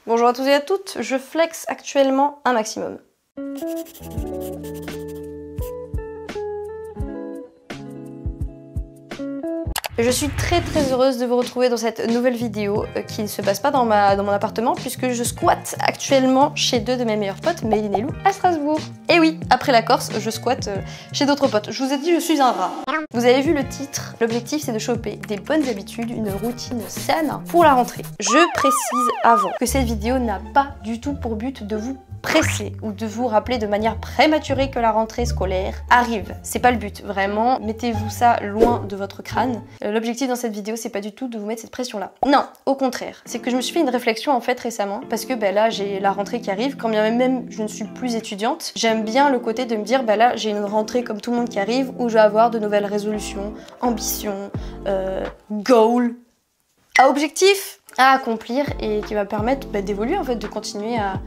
Bonjour à tous et à toutes, je flex actuellement un maximum. Je suis très heureuse de vous retrouver dans cette nouvelle vidéo qui ne se passe pas dans mon appartement puisque je squatte actuellement chez deux de mes meilleurs potes, Méline et Lou, à Strasbourg. Et oui, après la Corse, je squatte chez d'autres potes. Je vous ai dit, je suis un rat. Vous avez vu le titre, l'objectif c'est de choper des bonnes habitudes, une routine saine pour la rentrée. Je précise avant que cette vidéo n'a pas du tout pour but de vous presser ou de vous rappeler de manière prématurée que la rentrée scolaire arrive. C'est pas le but, vraiment, mettez-vous ça loin de votre crâne. L'objectif dans cette vidéo, c'est pas du tout de vous mettre cette pression-là. Non, au contraire. C'est que je me suis fait une réflexion en fait récemment, parce que là j'ai la rentrée qui arrive, quand bien même je ne suis plus étudiante, j'aime bien le côté de me dire là j'ai une rentrée comme tout le monde qui arrive, où je vais avoir de nouvelles résolutions, ambitions, goals, objectifs à accomplir et qui va permettre d'évoluer en fait, de continuer à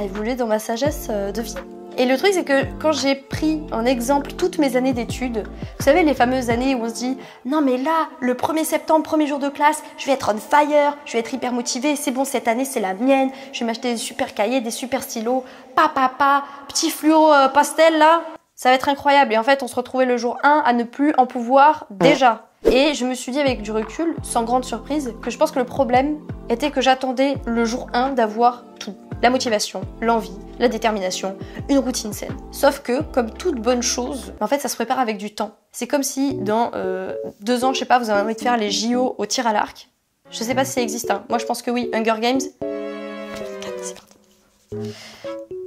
évoluer dans ma sagesse de vie. Et le truc c'est que quand j'ai pris en exemple toutes mes années d'études, vous savez les fameuses années où on se dit non mais là, le 1er septembre, premier jour de classe, je vais être on fire, je vais être hyper motivée, c'est bon cette année c'est la mienne, je vais m'acheter des super cahiers, des super stylos, petit fluo pastel là, ça va être incroyable. Et en fait on se retrouvait le jour 1 à ne plus en pouvoir déjà. Et je me suis dit avec du recul, sans grande surprise, que je pense que le problème était que j'attendais le jour 1 d'avoir tout. La motivation, l'envie, la détermination, une routine saine. Sauf que, comme toute bonne chose, en fait ça se prépare avec du temps. C'est comme si dans 2 ans, je sais pas, vous avez envie de faire les JO au tir à l'arc. Je sais pas si ça existe, hein. Moi je pense que oui, Hunger Games. C'est parti.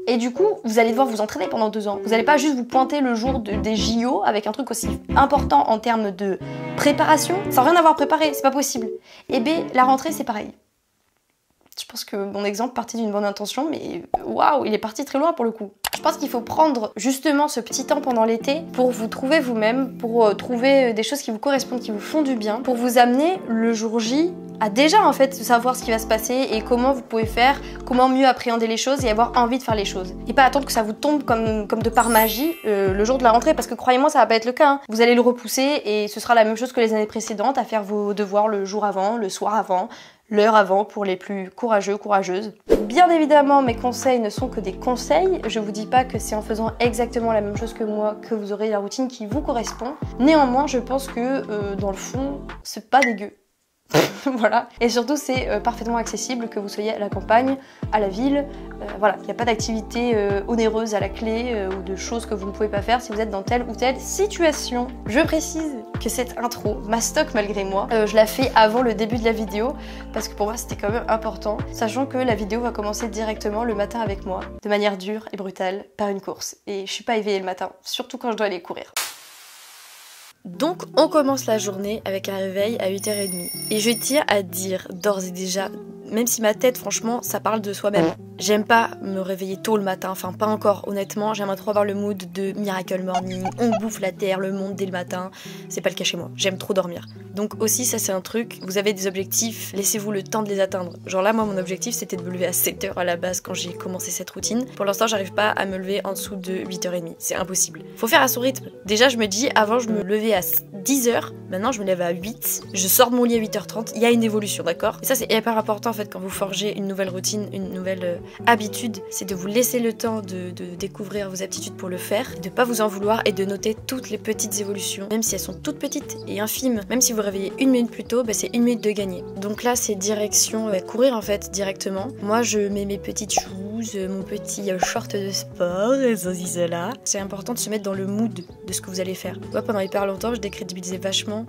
Et du coup, vous allez devoir vous entraîner pendant 2 ans. Vous n'allez pas juste vous pointer le jour des JO avec un truc aussi important en termes de préparation, sans rien avoir préparé, c'est pas possible. Et B, la rentrée c'est pareil. Je pense que mon exemple partit d'une bonne intention, mais waouh, il est parti très loin pour le coup. Je pense qu'il faut prendre justement ce petit temps pendant l'été pour vous trouver vous-même, pour trouver des choses qui vous correspondent, qui vous font du bien, pour vous amener le jour J à déjà en fait savoir ce qui va se passer et comment vous pouvez faire, comment mieux appréhender les choses et avoir envie de faire les choses. Et pas attendre que ça vous tombe comme de par magie le jour de la rentrée, parce que croyez-moi ça va pas être le cas, hein. Vous allez le repousser et ce sera la même chose que les années précédentes, à faire vos devoirs le jour avant, le soir avant, l'heure avant pour les plus courageux, courageuses. Bien évidemment, mes conseils ne sont que des conseils. Je vous dis pas que c'est en faisant exactement la même chose que moi que vous aurez la routine qui vous correspond. Néanmoins, je pense que dans le fond, c'est pas dégueu. Voilà. Et surtout, c'est parfaitement accessible, que vous soyez à la campagne, à la ville. Voilà, il n'y a pas d'activité onéreuse à la clé ou de choses que vous ne pouvez pas faire si vous êtes dans telle ou telle situation. Je précise que cette intro m'astoque malgré moi. Je la fais avant le début de la vidéo parce que pour moi c'était quand même important, sachant que la vidéo va commencer directement le matin avec moi, de manière dure et brutale, par une course. Et je suis pas éveillée le matin, surtout quand je dois aller courir. Donc on commence la journée avec un réveil à 8h30. Et je tiens à dire d'ores et déjà, même si ma tête franchement ça parle de soi-même, j'aime pas me réveiller tôt le matin, enfin pas encore honnêtement, j'aimerais trop avoir le mood de Miracle Morning, on bouffe la terre, le monde dès le matin, c'est pas le cas chez moi, j'aime trop dormir. Donc aussi ça c'est un truc, vous avez des objectifs, laissez-vous le temps de les atteindre. Genre là moi mon objectif c'était de me lever à 7h à la base quand j'ai commencé cette routine. Pour l'instant j'arrive pas à me lever en dessous de 8h30, c'est impossible. Faut faire à son rythme. Déjà je me dis, avant je me levais à 10h, maintenant je me lève à 8, je sors de mon lit à 8h30, il y a une évolution, d'accord? Et ça c'est hyper important en fait quand vous forgez une nouvelle routine, une nouvelle habitude, c'est de vous laisser le temps de découvrir vos aptitudes pour le faire, de pas vous en vouloir et de noter toutes les petites évolutions, même si elles sont toutes petites et infimes. Même si vous réveillez 1 minute plus tôt, c'est 1 minute de gagner. Donc là c'est direction courir en fait directement. Moi je mets mes petites shoes, mon petit short de sport, et cela. C'est important de se mettre dans le mood de ce que vous allez faire. Moi pendant hyper longtemps je décrédibilisais vachement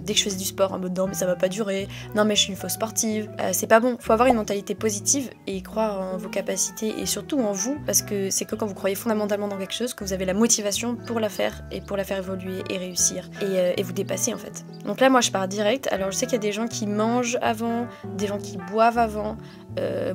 dès que je faisais du sport en mode non mais ça va pas durer, non mais je suis une fausse sportive, c'est pas bon. Faut avoir une mentalité positive et croire en vos capacités et surtout en vous, parce que c'est que quand vous croyez fondamentalement dans quelque chose que vous avez la motivation pour la faire et pour la faire évoluer et réussir et vous dépasser en fait. Donc là moi je pars direct. Alors je sais qu'il y a des gens qui mangent avant, des gens qui boivent avant.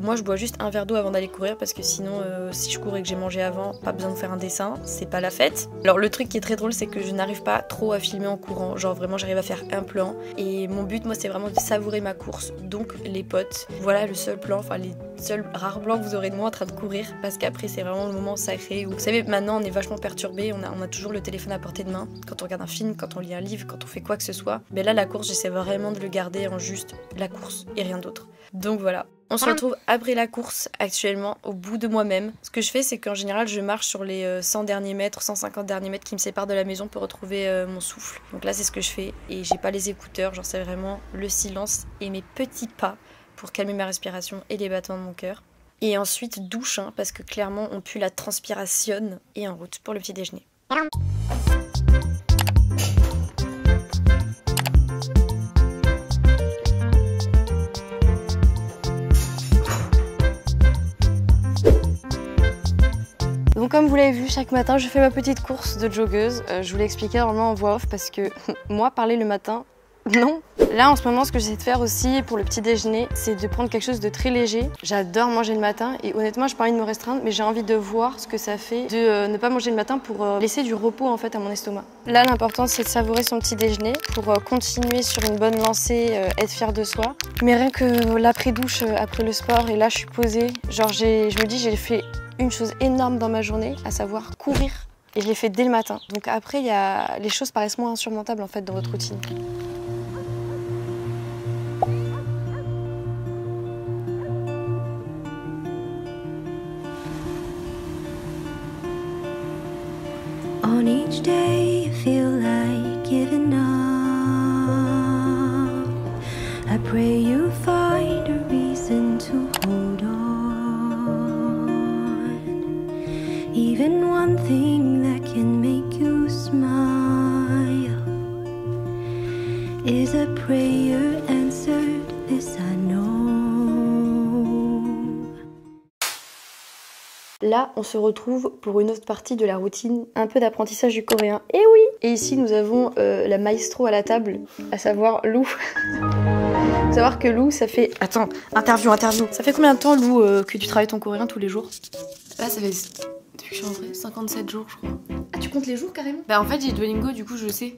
Moi je bois juste un verre d'eau avant d'aller courir parce que sinon si je cours et que j'ai mangé avant, pas besoin de faire un dessin, c'est pas la fête. Alors le truc qui est très drôle c'est que je n'arrive pas trop à filmer en courant, genre vraiment j'arrive à faire un plan et mon but moi c'est vraiment de savourer ma course, donc les potes, voilà le seul plan, enfin les seuls rares plans que vous aurez de moi en train de courir, parce qu'après c'est vraiment le moment sacré où vous savez maintenant on est vachement perturbé, on a toujours le téléphone à portée de main quand on regarde un film, quand on lit un livre, quand on fait quoi que ce soit. Mais là la course j'essaie vraiment de le garder en juste la course et rien d'autre. Donc voilà. On se retrouve après la course actuellement au bout de moi-même. Ce que je fais, c'est qu'en général je marche sur les 100 derniers mètres, 150 derniers mètres qui me séparent de la maison pour retrouver mon souffle. Donc là c'est ce que je fais et j'ai pas les écouteurs, genre c'est vraiment le silence et mes petits pas pour calmer ma respiration et les battements de mon cœur. Et ensuite douche, hein, parce que clairement on pue la transpiration et en route pour le petit déjeuner. Donc comme vous l'avez vu, chaque matin je fais ma petite course de joggeuse. Je vous l'ai expliqué normalement en voix off parce que moi parler le matin, non. Là en ce moment ce que j'essaie de faire aussi pour le petit déjeuner, c'est de prendre quelque chose de très léger. J'adore manger le matin et honnêtement j'ai pas envie de me restreindre, mais j'ai envie de voir ce que ça fait de ne pas manger le matin pour laisser du repos en fait à mon estomac. Là l'important c'est de savourer son petit déjeuner pour continuer sur une bonne lancée, être fier de soi. Mais rien que l'après-douche, après le sport, et là je suis posée, genre je me dis j'ai fait une chose énorme dans ma journée, à savoir courir. Et je l'ai fait dès le matin. Donc après, les choses paraissent moins insurmontables en fait dans votre routine. On each day, I feel like giving up. I pray you find a reason to hold on. Even one thing that can make you smile is a prayer answered, this I know. Là, on se retrouve pour une autre partie de la routine, un peu d'apprentissage du coréen. Et oui! Et ici, nous avons la maestro à la table, à savoir Lou. Faut savoir que Lou, ça fait... Attends, interview. Ça fait combien de temps, Lou, que tu travailles ton coréen tous les jours? Là, ça fait... Depuis que je suis rentrée, 57 jours, je crois. Ah, tu comptes les jours carrément? Bah, en fait, j'ai Duolingo, du coup, je sais.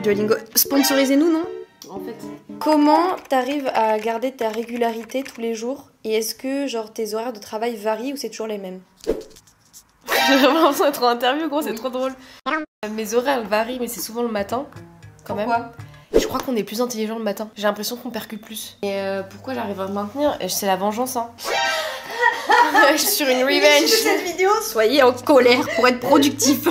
Duolingo. Sponsorisez-nous, non? En fait. Comment t'arrives à garder ta régularité tous les jours? Et est-ce que, genre, tes horaires de travail varient ou c'est toujours les mêmes? J'ai vraiment l'impression d'être en interview, gros, c'est trop drôle. Mes horaires varient, mais c'est souvent le matin, quand même. Pourquoi? Je crois qu'on est plus intelligent le matin. J'ai l'impression qu'on percute plus. Et pourquoi j'arrive à me maintenir? C'est la vengeance, hein. Je suis sur une revenge. Cette vidéo, soyez en colère pour être productif.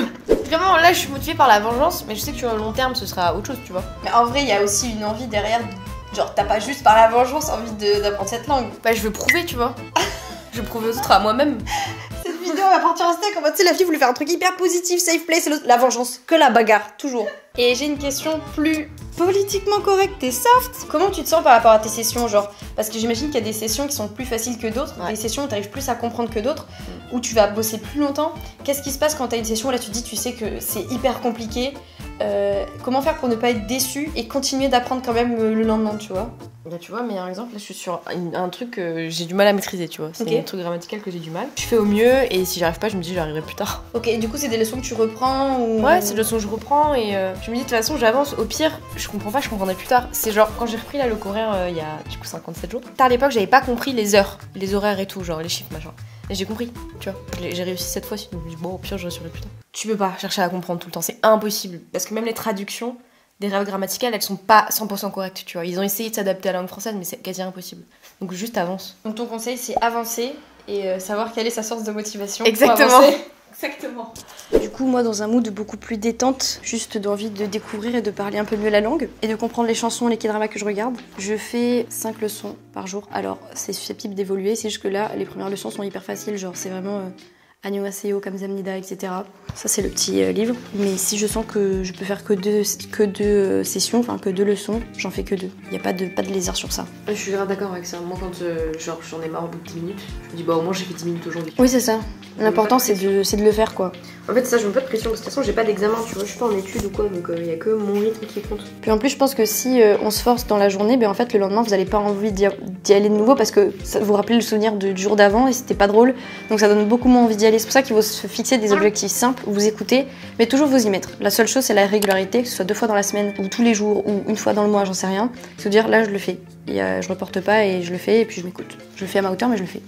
Vraiment, là, je suis motivée par la vengeance, mais je sais que sur le long terme, ce sera autre chose, tu vois. Mais en vrai, il y a aussi une envie derrière. Genre, t'as pas juste par la vengeance envie d'apprendre cette langue. Bah, je veux prouver, tu vois. Je veux prouver aux autres, à moi-même. Cette vidéo va partir en steak en mode, tu sais, la fille voulait faire un truc hyper positif, safe play, c'est la vengeance. Que la bagarre, toujours. Et j'ai une question plus politiquement correcte et soft. Comment tu te sens par rapport à tes sessions, genre? Parce que j'imagine qu'il y a des sessions qui sont plus faciles que d'autres, des sessions où t'arrives plus à comprendre que d'autres, où tu vas bosser plus longtemps. Qu'est-ce qui se passe quand t'as une session où là tu te dis, tu sais que c'est hyper compliqué, comment faire pour ne pas être déçu et continuer d'apprendre quand même le lendemain, tu vois? Là, tu vois, meilleur exemple, là, je suis sur un truc que j'ai du mal à maîtriser, tu vois. C'est un truc grammatical que j'ai du mal. Je fais au mieux et si j'arrive pas, je me dis j'arriverai plus tard. Ok, du coup, c'est des leçons que tu reprends ou... Ouais, c'est des leçons que je reprends et je me dis de toute façon, j'avance. Au pire, je comprends pas, je comprendrai plus tard. C'est genre, quand j'ai repris là le coréen il y a du coup 57 jours, à l'époque, j'avais pas compris les heures, les horaires et tout, genre les chiffres, machin. Et j'ai compris, tu vois. J'ai réussi cette fois-ci, donc je me dis bon, au pire, je réussirai plus tard. Tu peux pas chercher à comprendre tout le temps, c'est impossible. Parce que même les traductions des règles grammaticales, elles sont pas 100% correctes, tu vois. Ils ont essayé de s'adapter à la langue française, mais c'est quasi impossible. Donc juste avance. Donc ton conseil, c'est avancer et savoir quelle est sa source de motivation. Exactement. Pour avancer. Exactement. Du coup, moi, dans un mood beaucoup plus détente, juste d'envie de découvrir et de parler un peu mieux la langue et de comprendre les chansons et les K-dramas que je regarde, je fais 5 leçons par jour. Alors, c'est susceptible d'évoluer, c'est juste que là, les premières leçons sont hyper faciles, genre c'est vraiment... Annyeonghaseyo, Kamsahamnida, etc. Ça c'est le petit livre. Mais si je sens que je peux faire que deux sessions, enfin que 2 leçons, j'en fais que 2. Il n'y a pas de lézard sur ça. Je suis grave d'accord avec ça. Moi quand genre j'en ai marre au bout de 10 minutes, je me dis bah au moins j'ai fait 10 minutes aujourd'hui. Oui c'est ça. L'important c'est de le faire quoi. En fait ça je me pas de pression, parce que de toute façon j'ai pas d'examen, tu vois, je suis pas en études ou quoi, donc il y a que mon rythme qui compte. Puis en plus je pense que si on se force dans la journée, ben en fait le lendemain vous avez pas envie d'y aller de nouveau parce que ça vous rappelez le souvenir du jour d'avant et c'était pas drôle. Donc ça donne beaucoup moins envie d'y aller. C'est pour ça qu'il faut se fixer des objectifs simples, vous écoutez, mais toujours vous y mettre. La seule chose c'est la régularité, que ce soit 2 fois dans la semaine ou tous les jours ou 1 fois dans le mois, j'en sais rien. C'est dire là je le fais. Et je reporte pas et je le fais et puis je m'écoute. Je le fais à ma hauteur mais je le fais.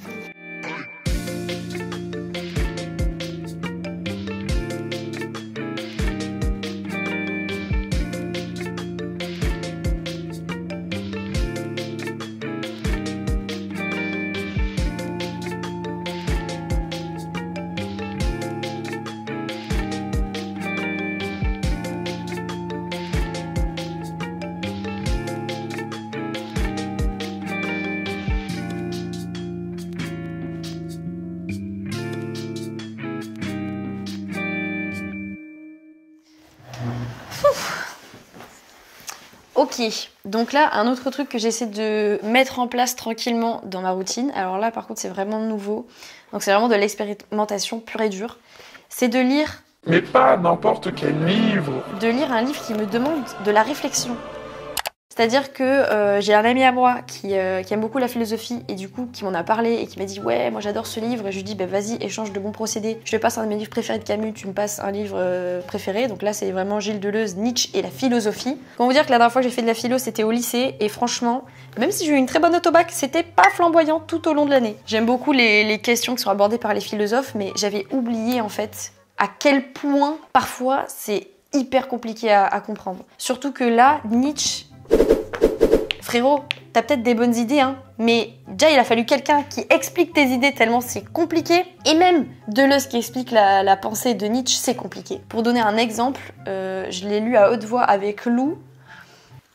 Ok, donc là, un autre truc que j'essaie de mettre en place tranquillement dans ma routine, alors là par contre c'est vraiment nouveau, donc c'est vraiment de l'expérimentation pure et dure, c'est de lire... Mais pas n'importe quel livre. De lire un livre qui me demande de la réflexion. C'est-à-dire que j'ai un ami à moi qui aime beaucoup la philosophie et du coup qui m'en a parlé et qui m'a dit ouais moi j'adore ce livre et je lui dis bah vas-y échange de bons procédés, je te passe un de mes livres préférés de Camus, tu me passes un livre préféré, donc là c'est vraiment Gilles Deleuze, Nietzsche et la philosophie. Comment vous dire que la dernière fois que j'ai fait de la philo c'était au lycée et franchement même si j'ai eu une très bonne autobac c'était pas flamboyant tout au long de l'année. J'aime beaucoup les questions qui sont abordées par les philosophes mais j'avais oublié en fait à quel point parfois c'est hyper compliqué à comprendre. Surtout que là Nietzsche... Frérot, t'as peut-être des bonnes idées, hein, mais déjà il a fallu quelqu'un qui explique tes idées tellement c'est compliqué. Et même Deleuze qui explique la pensée de Nietzsche, c'est compliqué. Pour donner un exemple, je l'ai lu à haute voix avec Lou.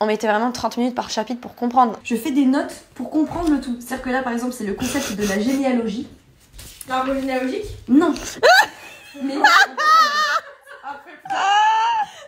On mettait vraiment 30 minutes par chapitre pour comprendre. Je fais des notes pour comprendre le tout. C'est-à-dire que là, par exemple, c'est le concept de la généalogie. L'arbre généalogique? Non.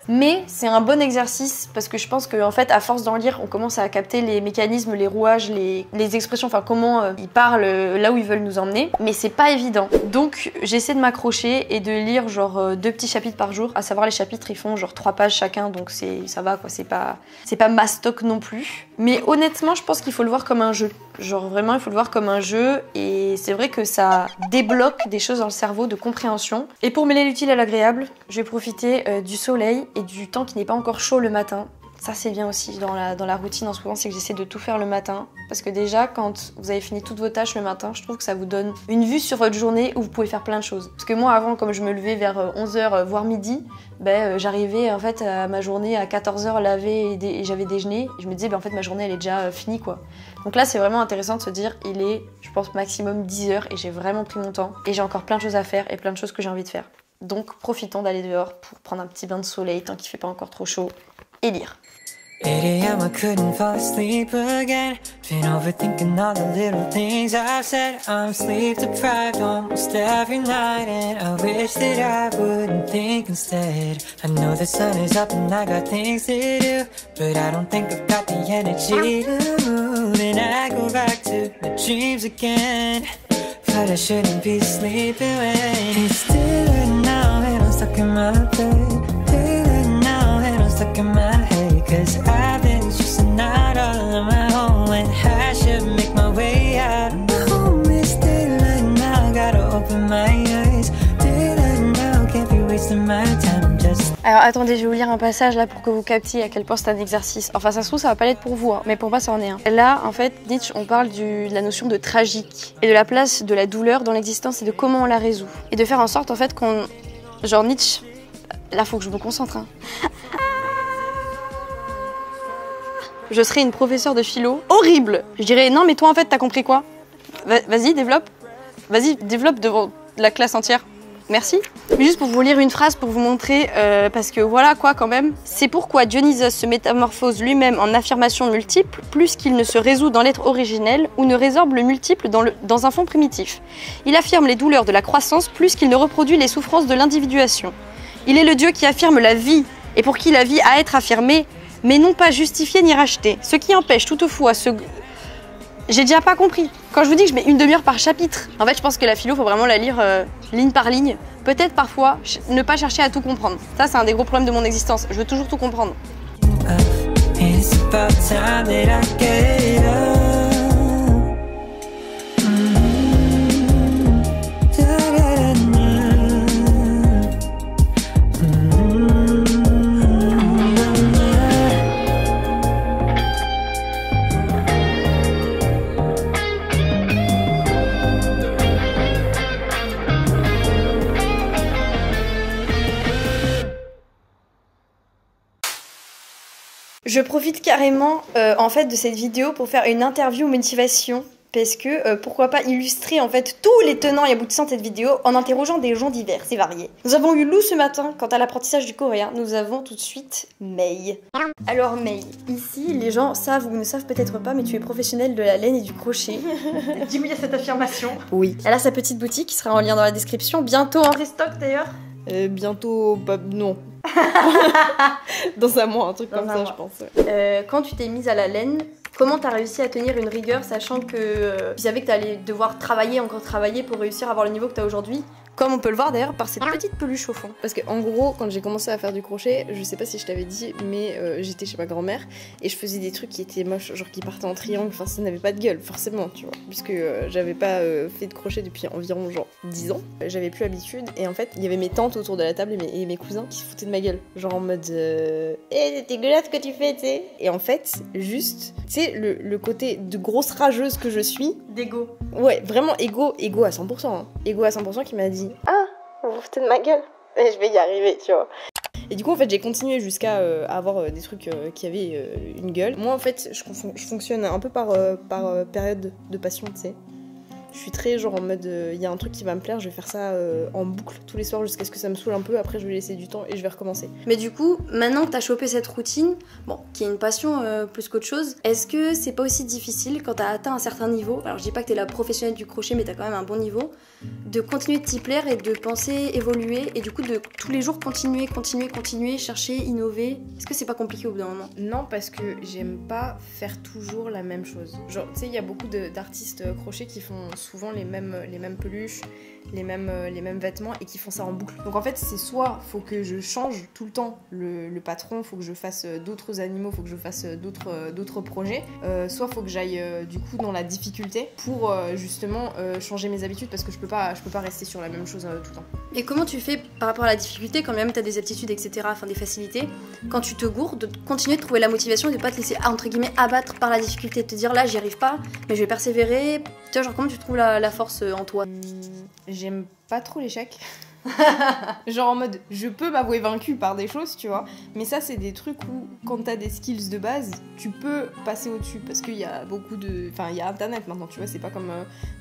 Mais c'est un bon exercice parce que je pense qu'en fait, à force d'en lire, on commence à capter les mécanismes, les rouages, les expressions, enfin comment ils parlent là où ils veulent nous emmener. Mais c'est pas évident. Donc j'essaie de m'accrocher et de lire genre 2 petits chapitres par jour. À savoir les chapitres, ils font genre 3 pages chacun, donc ça va quoi. C'est pas mastoc non plus. Mais honnêtement, je pense qu'il faut le voir comme un jeu. Genre vraiment, il faut le voir comme un jeu et c'est vrai que ça débloque des choses dans le cerveau de compréhension. Et pour mêler l'utile à l'agréable, je vais profiter du soleil et du temps qui n'est pas encore chaud le matin. Ça c'est bien aussi dans la routine en ce moment, c'est que j'essaie de tout faire le matin. Parce que déjà, quand vous avez fini toutes vos tâches le matin, je trouve que ça vous donne une vue sur votre journée où vous pouvez faire plein de choses. Parce que moi avant, comme je me levais vers 11h, voire midi, j'arrivais en fait à ma journée à 14h laver et j'avais déjeuné. Et je me disais, en fait ma journée elle est déjà finie quoi. Donc là c'est vraiment intéressant de se dire, il est, je pense, maximum 10h et j'ai vraiment pris mon temps. Et j'ai encore plein de choses à faire et plein de choses que j'ai envie de faire. Donc profitons d'aller dehors pour prendre un petit bain de soleil tant qu'il fait pas encore trop chaud et lire. 8 AM, I couldn't fall asleep again. Been overthinking all the little things I've said. I'm sleep deprived almost every night, and I wish that I wouldn't think instead. I know the sun is up and I got things to do, but I don't think I've got the energy to move. And I go back to the dreams again, but I shouldn't be sleeping when it's daylight now and I'm stuck in my bed. Daylight now and I'm stuck in my head. Cause I've been stressing out all on my own, and I should make my way out. My home is daylight now, gotta open my eyes. Daylight now, can't be wasting my time just... Alors attendez, je vais vous lire un passage là pour que vous captiez à quel point c'est un exercice. Enfin ça se trouve ça va pas l'être pour vous, hein, mais pour moi ça en est un. Là en fait Nietzsche on parle de la notion de tragique et de la place de la douleur dans l'existence et de comment on la résout. Et de faire en sorte en fait qu'on... Genre Nietzsche... Là faut que je me concentre hein. Je serais une professeure de philo horrible. Je dirais non mais toi en fait t'as compris quoi? Vas-y développe. Vas-y développe devant la classe entière. Merci. Mais juste pour vous lire une phrase pour vous montrer, parce que voilà quoi quand même. C'est pourquoi Dionysos se métamorphose lui-même en affirmation multiple, plus qu'il ne se résout dans l'être originel ou ne résorbe le multiple dans un fond primitif. Il affirme les douleurs de la croissance plus qu'il ne reproduit les souffrances de l'individuation. Il est le Dieu qui affirme la vie, et pour qui la vie a à être affirmée, mais non pas justifiée ni rachetée. Ce qui empêche toutefois ce... J'ai déjà pas compris. Quand je vous dis que je mets une demi-heure par chapitre, en fait je pense que la philo faut vraiment la lire ligne par ligne. Peut-être parfois ne pas chercher à tout comprendre. Ça c'est un des gros problèmes de mon existence. Je veux toujours tout comprendre. Je profite carrément en fait de cette vidéo pour faire une interview motivation parce que pourquoi pas illustrer en fait tous les tenants et aboutissants de cette vidéo en interrogeant des gens divers et variés. Nous avons eu Lou ce matin. Quant à l'apprentissage du coréen, nous avons tout de suite Mei. Alors Mei, ici les gens savent ou ne savent peut-être pas, mais tu es professionnelle de la laine et du crochet. Dis oui à cette affirmation. Oui. Elle a sa petite boutique qui sera en lien dans la description. Bientôt en restock d'ailleurs. Bientôt, bah non. Dans un mois, un truc comme Dans un ça, mois. je pense. Ouais. Quand tu t'es mise à la laine, comment t'as réussi à tenir une rigueur sachant que tu savais que t'allais devoir travailler, encore travailler pour réussir à avoir le niveau que t'as aujourd'hui? Comme on peut le voir d'ailleurs par cette petite peluche au fond. Parce que en gros, quand j'ai commencé à faire du crochet, je sais pas si je t'avais dit, mais j'étais chez ma grand-mère et je faisais des trucs qui étaient moches, genre qui partaient en triangle, enfin ça n'avait pas de gueule, forcément, tu vois. Puisque j'avais pas fait de crochet depuis environ genre 10 ans, j'avais plus l'habitude et en fait, il y avait mes tantes autour de la table et mes cousins qui se foutaient de ma gueule. Genre en mode c'est dégueulasse ce que tu fais, tu sais. Et en fait, juste, tu sais, le côté de grosse rageuse que je suis, D'ego. ouais, vraiment égo à 100%, hein. Égo à 100% qui m'a dit ah, vous vous foutez de ma gueule et je vais y arriver, tu vois. Et du coup, en fait, j'ai continué jusqu'à avoir des trucs qui avaient une gueule. Moi, en fait, je fonctionne un peu par période de passion, tu sais. Je suis très genre en mode, il y a un truc qui va me plaire, je vais faire ça en boucle tous les soirs jusqu'à ce que ça me saoule un peu, après je vais laisser du temps et je vais recommencer. Mais du coup, maintenant que t'as chopé cette routine, bon, qui est une passion plus qu'autre chose, est-ce que c'est pas aussi difficile quand t'as atteint un certain niveau, alors je dis pas que t'es la professionnelle du crochet, mais t'as quand même un bon niveau, de continuer de t'y plaire et de penser évoluer, et du coup de tous les jours continuer, chercher, innover? Est-ce que c'est pas compliqué au bout d'un moment? Non, parce que j'aime pas faire toujours la même chose. Genre, tu sais, il y a beaucoup d'artistes crochets qui font souvent les mêmes peluches, les mêmes vêtements et qui font ça en boucle. Donc en fait, c'est soit faut que je change tout le temps le patron, faut que je fasse d'autres animaux, faut que je fasse d'autres projets, soit faut que j'aille du coup dans la difficulté pour justement changer mes habitudes parce que je peux pas rester sur la même chose tout le temps. Et comment tu fais par rapport à la difficulté, quand même t'as des aptitudes, etc., enfin des facilités, quand tu te gourdes, de continuer de trouver la motivation et de pas te laisser, entre guillemets, abattre par la difficulté, de te dire là j'y arrive pas, mais je vais persévérer. Tu vois, genre comment tu trouves la force en toi? J'aime pas trop l'échec. Genre en mode, je peux m'avouer vaincue par des choses, tu vois, mais ça c'est des trucs où quand t'as des skills de base, tu peux passer au-dessus parce qu'il y a beaucoup de... Enfin, il y a internet maintenant, tu vois, c'est pas comme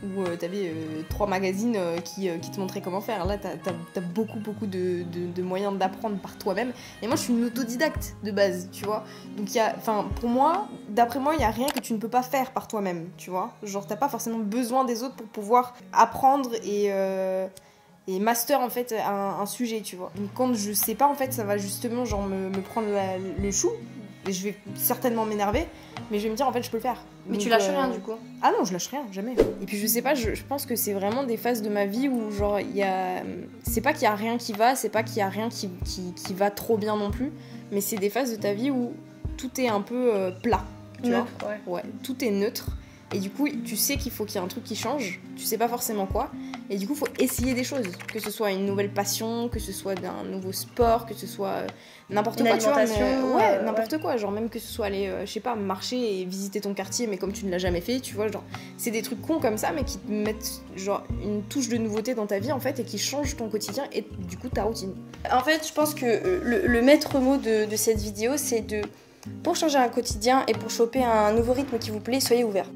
où t'avais 3 magazines qui te montraient comment faire. Là t'as beaucoup de moyens d'apprendre par toi-même, et moi je suis une autodidacte de base, tu vois, donc il y a... Enfin, pour moi, d'après moi, il y a rien que tu ne peux pas faire par toi-même, tu vois, genre t'as pas forcément besoin des autres pour pouvoir apprendre et master en fait un sujet, tu vois. Donc quand je sais pas, en fait, ça va justement genre me prendre le chou et je vais certainement m'énerver, mais je vais me dire en fait je peux le faire. Mais donc, tu lâches rien du coup? Ah non, je lâche rien, jamais. Et puis je sais pas, je pense que c'est vraiment des phases de ma vie où genre il y a... C'est pas qu'il y a rien qui va, c'est pas qu'il y a rien qui va trop bien non plus, mais c'est des phases de ta vie où tout est un peu plat, tu Neutre, vois. ouais. Ouais, tout est neutre. Et du coup, tu sais qu'il faut qu'il y ait un truc qui change, tu sais pas forcément quoi, et du coup, il faut essayer des choses, que ce soit une nouvelle passion, que ce soit d'un nouveau sport, que ce soit n'importe quoi, tu vois, mais, ouais, n'importe quoi, genre même que ce soit aller, je sais pas, marcher et visiter ton quartier, mais comme tu ne l'as jamais fait, tu vois, genre, c'est des trucs cons comme ça, mais qui te mettent, genre, une touche de nouveauté dans ta vie, en fait, et qui changent ton quotidien et du coup, ta routine. En fait, je pense que le maître mot de cette vidéo, c'est de... Pour changer un quotidien et pour choper un nouveau rythme qui vous plaît, soyez ouverts.